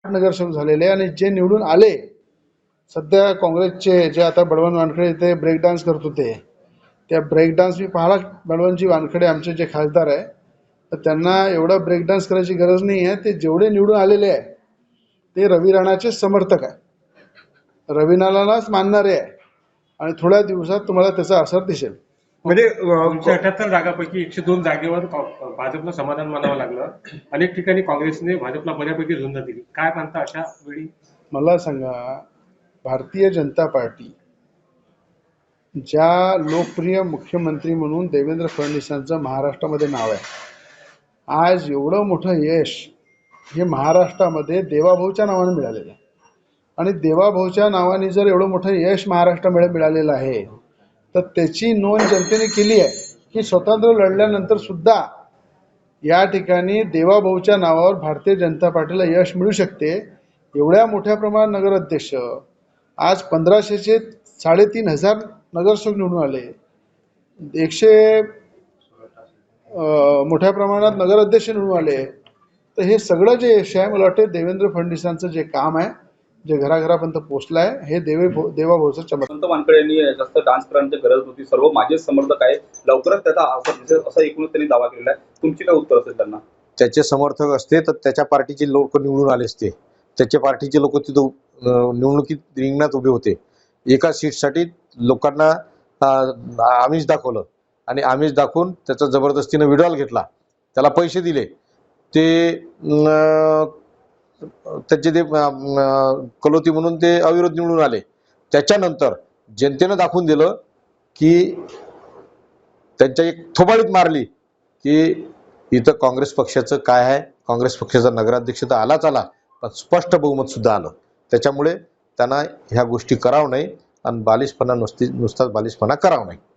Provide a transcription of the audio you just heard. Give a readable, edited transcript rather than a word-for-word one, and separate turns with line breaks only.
नगरसेवक झालेले आणि जे निवडून आले, सध्या काँग्रेसचे जे आता बळवंत वानखेडे ते ब्रेक डान्स करत होते, त्या ब्रेक डान्स मी पाहिला. बळवंतजी वानखेडे आमचे जे खासदार आहे, तर त्यांना एवढा ब्रेक डान्स करायची गरज नाही आहे. ते जेवढे निवडून आलेले आहे ते रवी राणाचे समर्थक आहे, रवीनालाच मानणारे आहे आणि थोड्या दिवसात तुम्हाला त्याचा असर दिसेल.
म्हणजे 278 जागांपैकी 102 जागेवर भाजपला समाधान मानावं लागलं. अनेक ठिकाणी काँग्रेसने भाजपला बऱ्यापैकी झुंज दिली. काय म्हणता अशा वेळी? मला
सांगा, भारतीय जनता पार्टी ज्या लोकप्रिय मुख्यमंत्री म्हणून देवेंद्र फडणवीसांचं महाराष्ट्रामध्ये नाव आहे, आज एवढं मोठं यश हे महाराष्ट्रामध्ये देवाभाऊच्या नावाने मिळालेलं आहे. आणि देवाभाऊच्या नावाने जर एवढं मोठं यश महाराष्ट्रामध्ये मिळालेलं आहे, तर त्याची नोंद जनतेने केली आहे की स्वतंत्र लढल्यानंतर सुद्धा या ठिकाणी देवाभाऊच्या नावावर भारतीय जनता पार्टीला यश मिळू शकते. एवढ्या मोठ्या प्रमाणात नगराध्यक्ष, आज 1500चे 3500 नगरसेवक निवडून आले, 100 मोठ्या प्रमाणात नगराध्यक्ष निवडून आले. तर हे सगळं जे यश आहे, मला वाटतं देवेंद्र फडणवीसांचं जे काम आहे, जे घराघरापर्यंत पोहोचलं आहे, हे देवाभाऊचं चमत्कार.
बळवंत वानखेडे यांनी जास्त डान्स करण्याची गरज नव्हती, सर्व माझेच समर्थक आहे, लवकरच त्याचा असा एकूणच त्यांनी दावा केलेला आहे. तुमची काय उत्तर असेल त्यांना?
त्याचे समर्थक असते तर त्याच्या पार्टीचे लोक निवडून आले असते. त्याच्या पार्टीचे लोक तिथं निवडणुकीत रिंगणात उभे होते. एका सीटसाठी लोकांना आमिष दाखवलं आणि आमिष दाखवून त्याचा जबरदस्तीनं विड्रॉल घेतला, त्याला पैसे दिले, ते त्याचे ते कलोती म्हणून ते अविरोध निवडून आले. त्याच्यानंतर जनतेनं दाखवून दिलं की त्यांच्या एक थोबाडीत मारली की इथं काँग्रेस पक्षाचं काय आहे. काँग्रेस पक्षाचा नगराध्यक्ष तर आलाच आला, पण स्पष्ट बहुमत सुद्धा आलं. त्याच्यामुळे त्यांना ह्या गोष्टी करावं नाही आणि बालिशपणा नुसताच बालिशपणा करावं नाही.